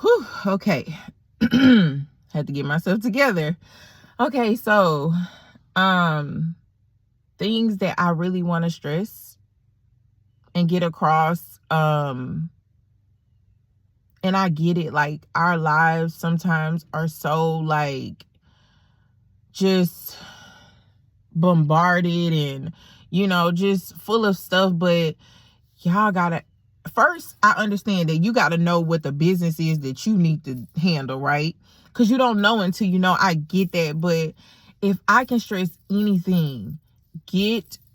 Whew, okay. Had to get myself together. Okay, so things that I really want to stress and get across. And I get it, like our lives sometimes are so like just bombarded and just full of stuff, but y'all gotta first, I understand that you gotta know what the business is that you need to handle, right? Because you don't know until you know. I get that, but if I can stress anything,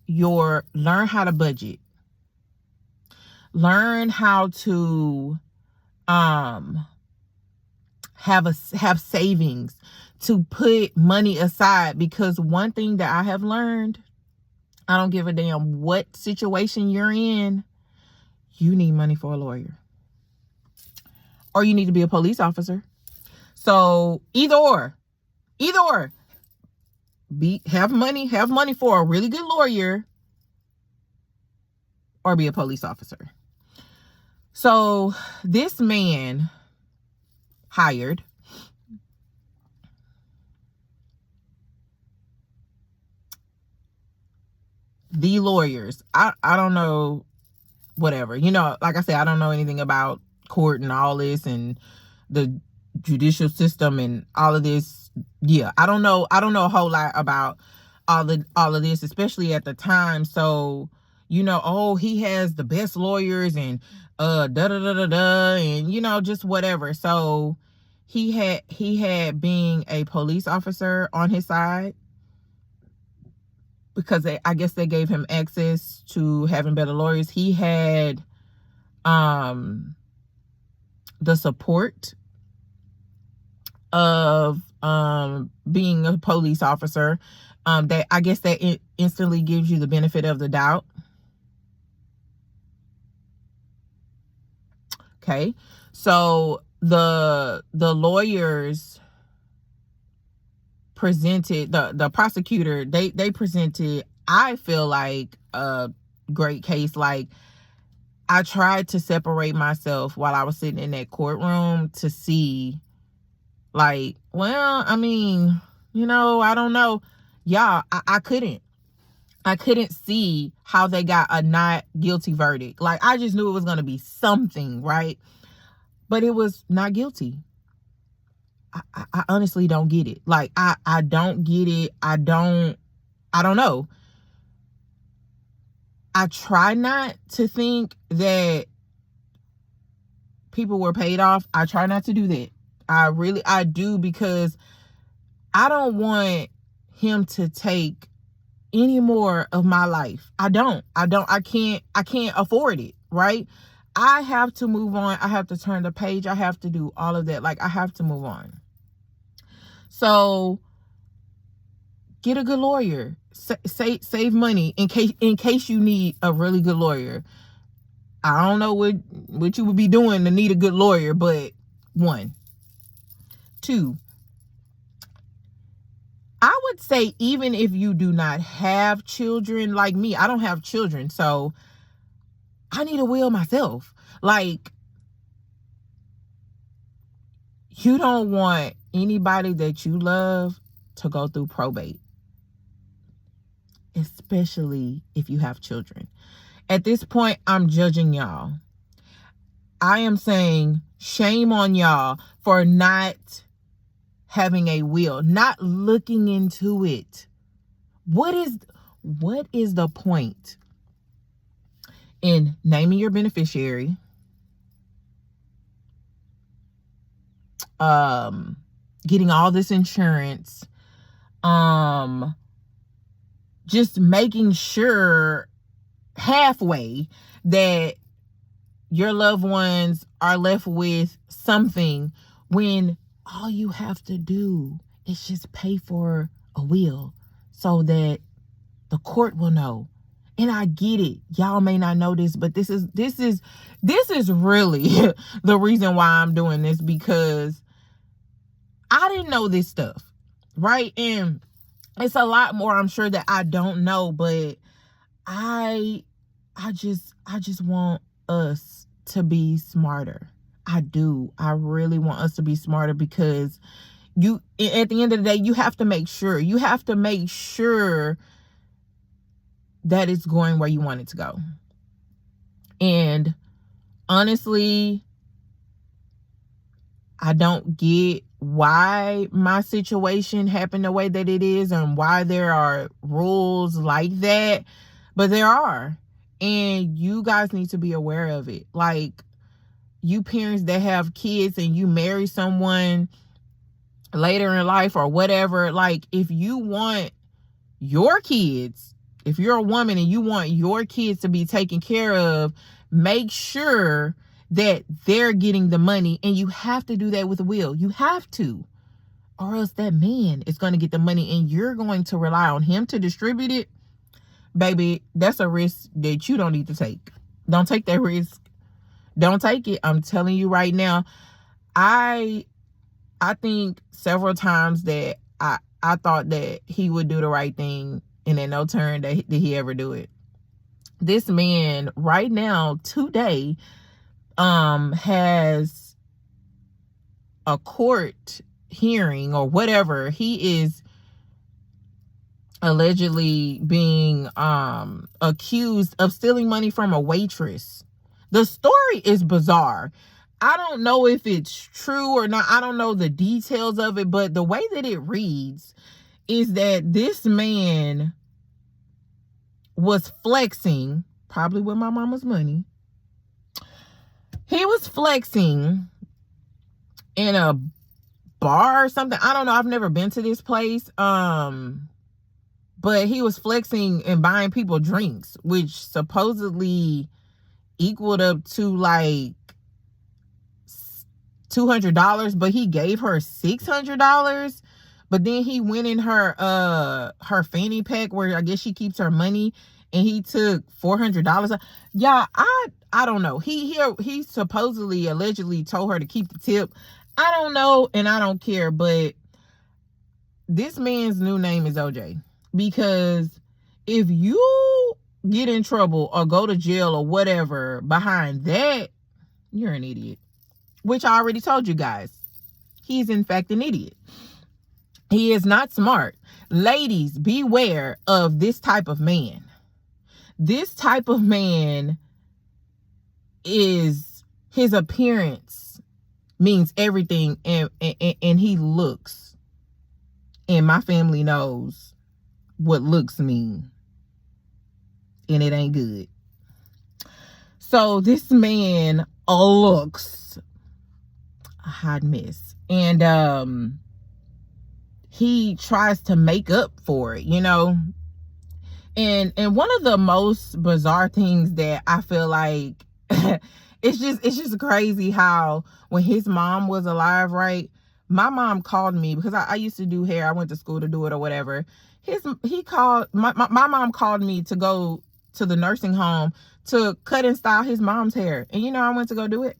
learn how to budget, learn how to have savings, to put money aside, because one thing that I have learned, I don't give a damn what situation you're in, you need money for a lawyer. Or you need to be a police officer. So either or. Have money for a really good lawyer, or be a police officer. So this man hired the lawyers. I don't know, whatever. Like I said, I don't know anything about court and all this and the judicial system and all of this. Yeah, I don't know a whole lot about all of this, especially at the time. So, oh, he has the best lawyers and da da da da da, and just whatever. So he had being a police officer on his side, because I guess they gave him access to having better lawyers. He had the support of being a police officer. That I guess that it instantly gives you the benefit of the doubt. Okay, so the lawyers presented, the prosecutor, they presented, I feel like, a great case. Like, I tried to separate myself while I was sitting in that courtroom to see, like, well, I mean, I don't know. Y'all, I couldn't see how they got a not guilty verdict. Like, I just knew it was going to be something, right? But it was not guilty. I honestly don't get it. Like, I don't get it. I don't know. I try not to think that people were paid off. I try not to do that. I do, because I don't want him to take any more of my life. I can't afford it, right? I have to move on. I have to turn the page. I have to do all of that. Like, I have to move on. So get a good lawyer. Save money in case you need a really good lawyer. I don't know what you would be doing to need a good lawyer, but 1. 2, I would say, even if you do not have children, like me, I don't have children, so I need a will myself. Like, you don't want anybody that you love to go through probate, especially if you have children. At this point, I'm judging y'all. I am saying shame on y'all for not having a will, not looking into it. What is the point in naming your beneficiary, getting all this insurance, just making sure halfway that your loved ones are left with something, when all you have to do is just pay for a will so that the court will know? And I get it. Y'all may not know this, but this is really the reason why I'm doing this, because I didn't know this stuff, right? And it's a lot more, I'm sure, that I don't know, but I just want us to be smarter. I do. I really want us to be smarter, because at the end of the day, you have to make sure. You have to make sure that it's going where you want it to go. And honestly, I don't get why my situation happened the way that it is and why there are rules like that, but there are. And you guys need to be aware of it. Like, you parents that have kids and you marry someone later in life or whatever, like, if you want your kids, if you're a woman and you want your kids to be taken care of, make sure that they're getting the money. And you have to do that with a will. You have to, or else that man is going to get the money and you're going to rely on him to distribute it. Baby, that's a risk that you don't need to take. Don't take that risk. Don't take it. I'm telling you right now. I think several times that I thought that he would do the right thing, and at no turn did he ever do it. This man right now, today, has a court hearing or whatever. He is allegedly being accused of stealing money from a waitress. The story is bizarre. I don't know if it's true or not. I don't know the details of it, but the way that it reads is that this man was flexing, probably with my mama's money. He was flexing in a bar or something. I don't know. I've never been to this place. But he was flexing and buying people drinks, which supposedly equaled up to like $200, but he gave her $600. But then he went in her fanny pack where I guess she keeps her money, and he took $400. Yeah, I don't know. He supposedly allegedly told her to keep the tip. I don't know, and I don't care, but this man's new name is OJ, because if you get in trouble or go to jail or whatever behind that, you're an idiot. Which I already told you guys. He's in fact an idiot. He is not smart. Ladies, beware of this type of man. This type of man is, his appearance means everything, and he looks. And my family knows what looks mean. And it ain't good. So this man looks a hot mess. And he tries to make up for it, you know. And one of the most bizarre things that I feel like it's just crazy how when his mom was alive, right? My mom called me because I used to do hair. I went to school to do it or whatever. My mom called me to go to the nursing home to cut and style his mom's hair. And you know, I went to go do it.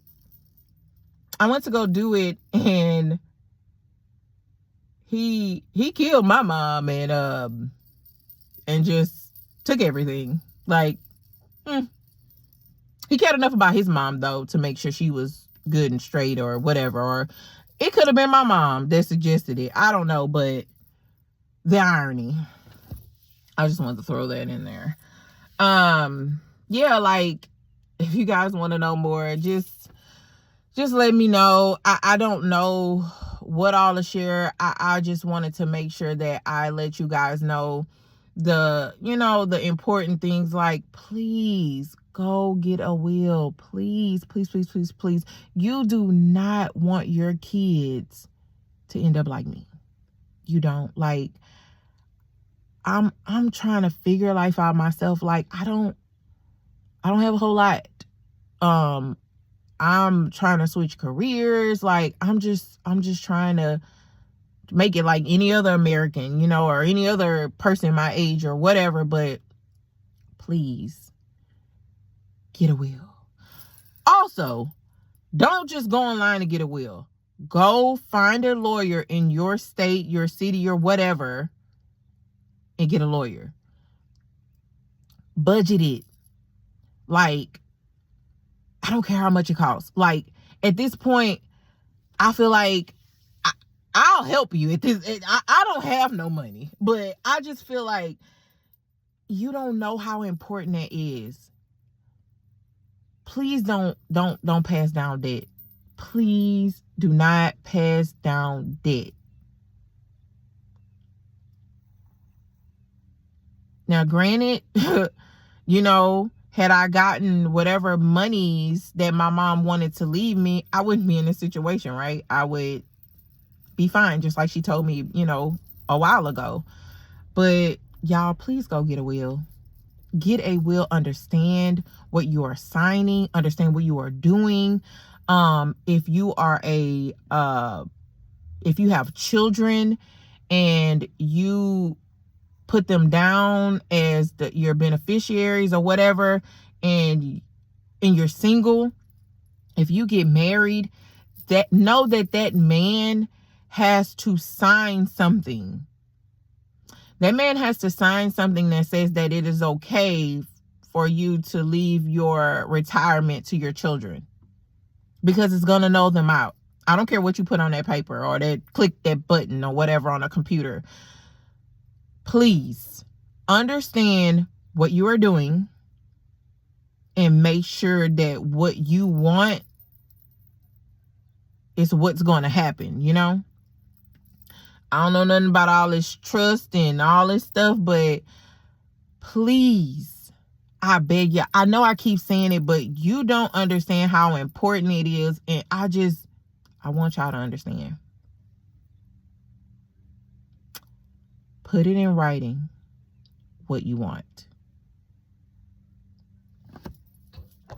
And he killed my mom and just took everything. Like, he cared enough about his mom though to make sure she was good and straight or whatever. Or it could have been my mom that suggested it. I don't know, but the irony. I just wanted to throw that in there. Yeah, like, if you guys want to know more, just let me know. I don't know what all to share. I just wanted to make sure that I let you guys know the important things, like, please go get a will. Please, please, please, please, please. You do not want your kids to end up like me. You don't. Like, I'm trying to figure life out myself. Like, I don't have a whole lot. I'm trying to switch careers. Like, I'm just trying to make it like any other American, or any other person my age or whatever. But please get a will. Also, don't just go online and get a will. Go find a lawyer in your state, your city, or whatever, and get a lawyer. Budget it. Like, I don't care how much it costs. Like, At this point, I feel like I'll help you at this. I don't have no money, but I just feel like you don't know how important that is. Please don't pass down debt. Please do not pass down debt. Now, granted, you know, had I gotten whatever monies that my mom wanted to leave me, I wouldn't be in this situation, right? I would be fine, just like she told me, you know, a while ago. But y'all, please go get a will. Get a will. Understand what you are signing. Understand what you are doing. If you are if you have children and you put them down as your beneficiaries or whatever, and you're single, if you get married, know that man has to sign something. That man has to sign something that says that it is okay for you to leave your retirement to your children, because it's going to know them out. I don't care what you put on that paper or click that button or whatever on a computer. Please understand what you are doing and make sure that what you want is what's going to happen, you know? I don't know nothing about all this trust and all this stuff, but please, I beg you. I know I keep saying it, but you don't understand how important it is. And I want y'all to understand. Put it in writing what you want.